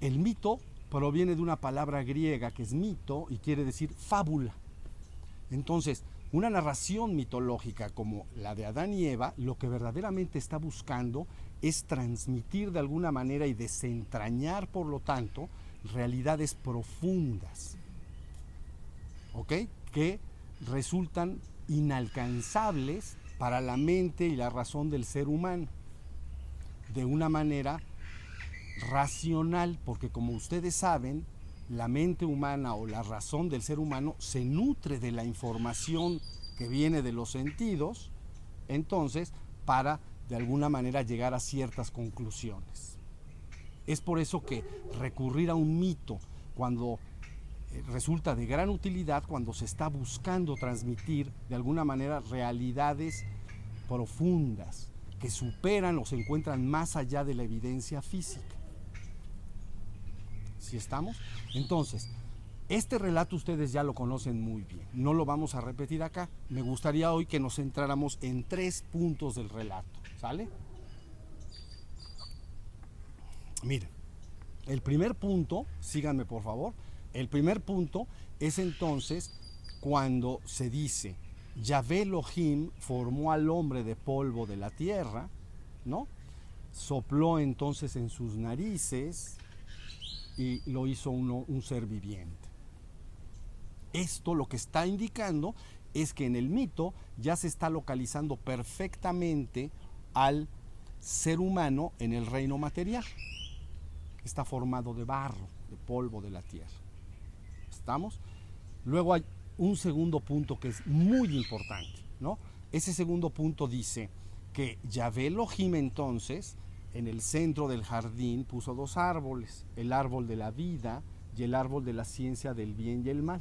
El mito proviene de una palabra griega que es mito y quiere decir fábula. Entonces, una narración mitológica como la de Adán y Eva, lo que verdaderamente está buscando es transmitir de alguna manera y desentrañar, por lo tanto, realidades profundas, ¿ok? Que resultan inalcanzables para la mente y la razón del ser humano, de una manera racional, porque como ustedes saben, la mente humana o la razón del ser humano se nutre de la información que viene de los sentidos, entonces, para de alguna manera llegar a ciertas conclusiones. Es por eso que recurrir a un mito cuando resulta de gran utilidad, cuando se está buscando transmitir de alguna manera realidades profundas que superan o se encuentran más allá de la evidencia física. ¿Sí estamos? Entonces, este relato ustedes ya lo conocen muy bien, no lo vamos a repetir acá. Me gustaría hoy que nos centráramos en 3 puntos del relato, ¿sale? Miren, el primer punto, síganme por favor, el primer punto es entonces cuando se dice, Yahvé Elohim formó al hombre de polvo de la tierra, ¿no? Sopló entonces en sus narices y lo hizo un ser viviente. Esto lo que está indicando es que en el mito ya se está localizando perfectamente al ser humano en el reino material. Está formado de barro, de polvo de la tierra. ¿Estamos? Luego hay un segundo punto que es muy importante, ¿no? Ese segundo punto dice que Yahvé Elohim entonces en el centro del jardín puso 2 árboles, el árbol de la vida y el árbol de la ciencia del bien y el mal.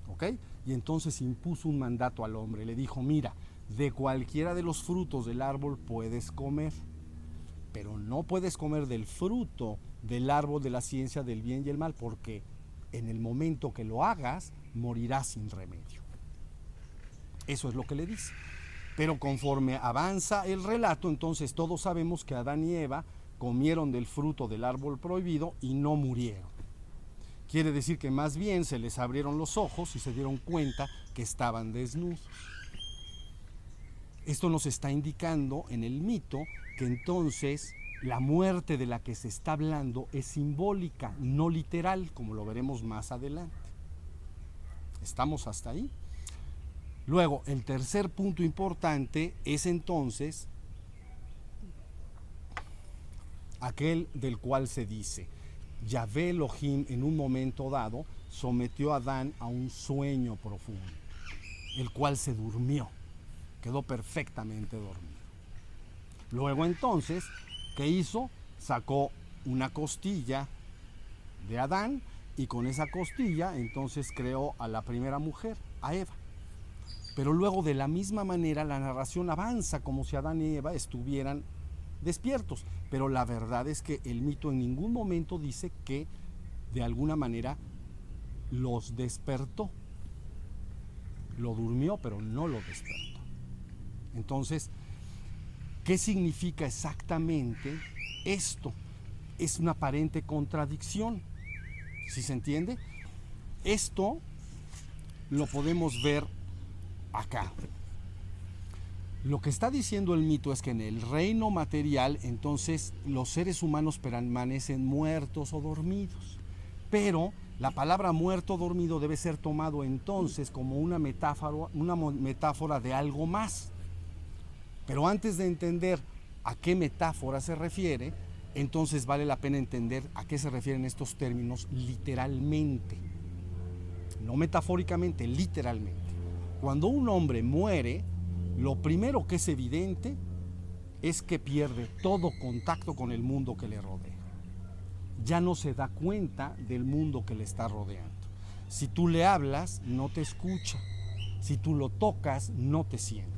¿Ok? Y entonces impuso un mandato al hombre, le dijo, mira, de cualquiera de los frutos del árbol puedes comer, pero no puedes comer del fruto del árbol de la ciencia del bien y el mal, porque en el momento que lo hagas, morirás sin remedio. Eso es lo que le dice. Pero conforme avanza el relato, entonces todos sabemos que Adán y Eva comieron del fruto del árbol prohibido y no murieron. Quiere decir que más bien se les abrieron los ojos y se dieron cuenta que estaban desnudos. Esto nos está indicando en el mito que entonces la muerte de la que se está hablando es simbólica, no literal, como lo veremos más adelante. ¿Estamos hasta ahí? Luego, el tercer punto importante es entonces aquel del cual se dice, Yahvé Elohim en un momento dado sometió a Adán a un sueño profundo, el cual se durmió, quedó perfectamente dormido. Luego entonces, ¿qué hizo? Sacó una costilla de Adán y con esa costilla entonces creó a la primera mujer, a Eva. Pero luego de la misma manera la narración avanza como si Adán y Eva estuvieran despiertos. Pero la verdad es que el mito en ningún momento dice que de alguna manera los despertó. Lo durmió, pero no lo despertó. Entonces, ¿qué significa exactamente esto? Es una aparente contradicción. ¿Sí se entiende? Esto lo podemos ver acá. Lo que está diciendo el mito es que en el reino material entonces los seres humanos permanecen muertos o dormidos, pero la palabra muerto o dormido debe ser tomado entonces como una metáfora de algo más. Pero antes de entender a qué metáfora se refiere, entonces vale la pena entender a qué se refieren estos términos literalmente, no metafóricamente, literalmente. Cuando un hombre muere, lo primero que es evidente es que pierde todo contacto con el mundo que le rodea. Ya no se da cuenta del mundo que le está rodeando. Si tú le hablas, no te escucha. Si tú lo tocas, no te siente.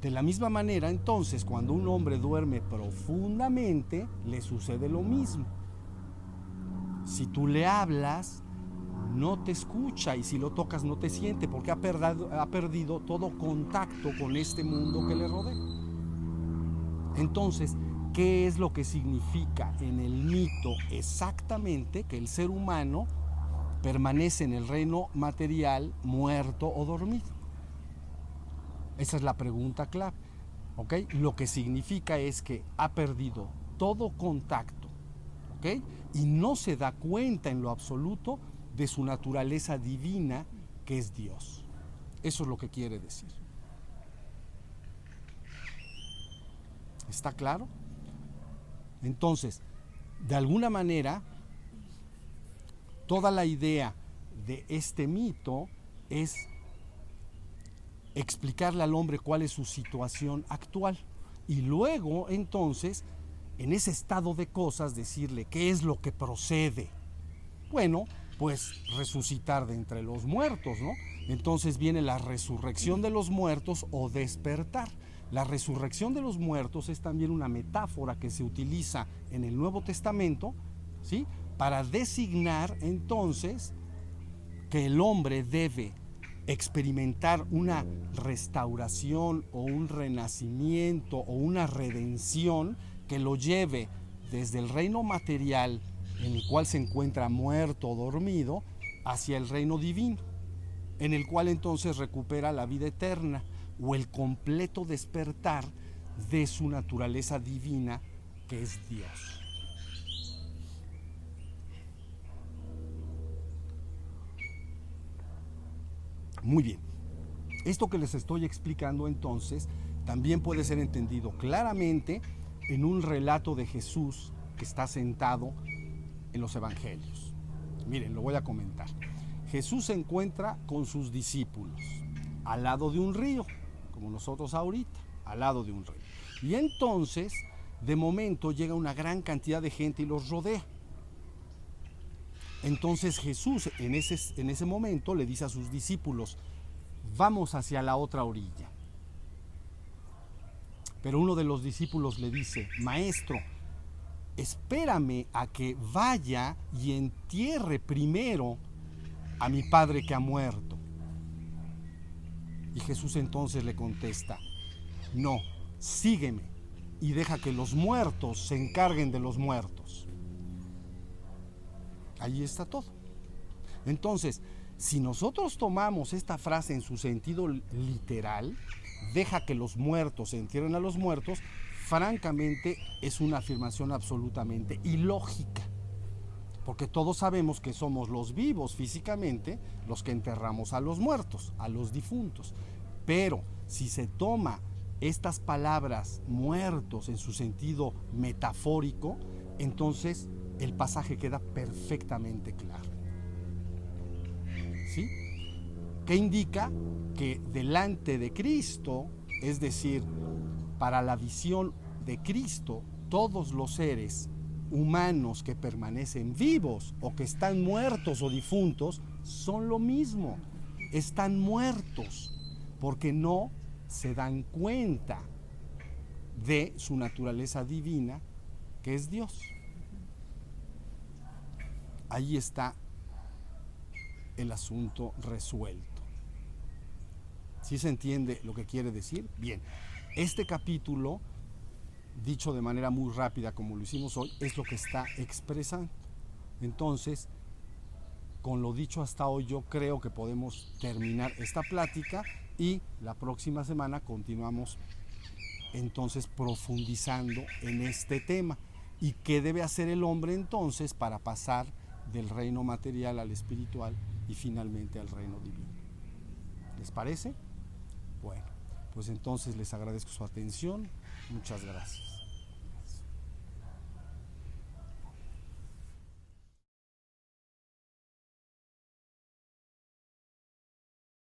De la misma manera, entonces, cuando un hombre duerme profundamente, le sucede lo mismo. Si tú le hablas, no te escucha, y si lo tocas no te siente, porque ha perdido todo contacto con este mundo que le rodea. Entonces, ¿qué es lo que significa en el mito exactamente que el ser humano permanece en el reino material muerto o dormido? Esa es la pregunta clave. ¿Ok? Lo que significa es que ha perdido todo contacto, ¿ok? Y no se da cuenta en lo absoluto de su naturaleza divina, que es Dios. Eso es lo que quiere decir. ¿Está claro? Entonces, de alguna manera, toda la idea de este mito es explicarle al hombre cuál es su situación actual y luego entonces en ese estado de cosas decirle qué es lo que procede. Bueno, pues resucitar de entre los muertos, ¿no? Entonces viene la resurrección de los muertos o despertar. La resurrección de los muertos es también una metáfora que se utiliza en el Nuevo Testamento, ¿sí? Para designar entonces que el hombre debe experimentar una restauración o un renacimiento o una redención que lo lleve desde el reino material en el cual se encuentra muerto o dormido hacia el reino divino, en el cual entonces recupera la vida eterna o el completo despertar de su naturaleza divina, que es Dios. Muy bien. Esto que les estoy explicando entonces también puede ser entendido claramente en un relato de Jesús que está sentado en los evangelios. Miren, lo voy a comentar. Jesús se encuentra con sus discípulos al lado de un río, como nosotros ahorita, al lado de un río. Y entonces, de momento, llega una gran cantidad de gente y los rodea. Entonces Jesús en ese momento le dice a sus discípulos: vamos hacia la otra orilla. Pero uno de los discípulos le dice: maestro, espérame a que vaya y entierre primero a mi padre que ha muerto. Y Jesús entonces le contesta: no, sígueme y deja que los muertos se encarguen de los muertos. Ahí está todo. Entonces, si nosotros tomamos esta frase en su sentido literal, deja que los muertos se entierren a los muertos, francamente es una afirmación absolutamente ilógica. Porque todos sabemos que somos los vivos físicamente los que enterramos a los muertos, a los difuntos. Pero si se toma estas palabras muertos en su sentido metafórico, entonces el pasaje queda perfectamente claro. ¿Sí? ¿Qué indica? Que delante de Cristo, es decir, para la visión de Cristo, todos los seres humanos que permanecen vivos o que están muertos o difuntos son lo mismo, están muertos porque no se dan cuenta de su naturaleza divina, que es Dios. Ahí está el asunto resuelto. ¿Sí se entiende lo que quiere decir? Bien, este capítulo, dicho de manera muy rápida como lo hicimos hoy, es lo que está expresando. Entonces, con lo dicho hasta hoy, yo creo que podemos terminar esta plática y la próxima semana continuamos entonces profundizando en este tema. ¿Y qué debe hacer el hombre entonces para pasar del reino material al espiritual y finalmente al reino divino? ¿Les parece? Bueno, pues entonces les agradezco su atención. Muchas gracias.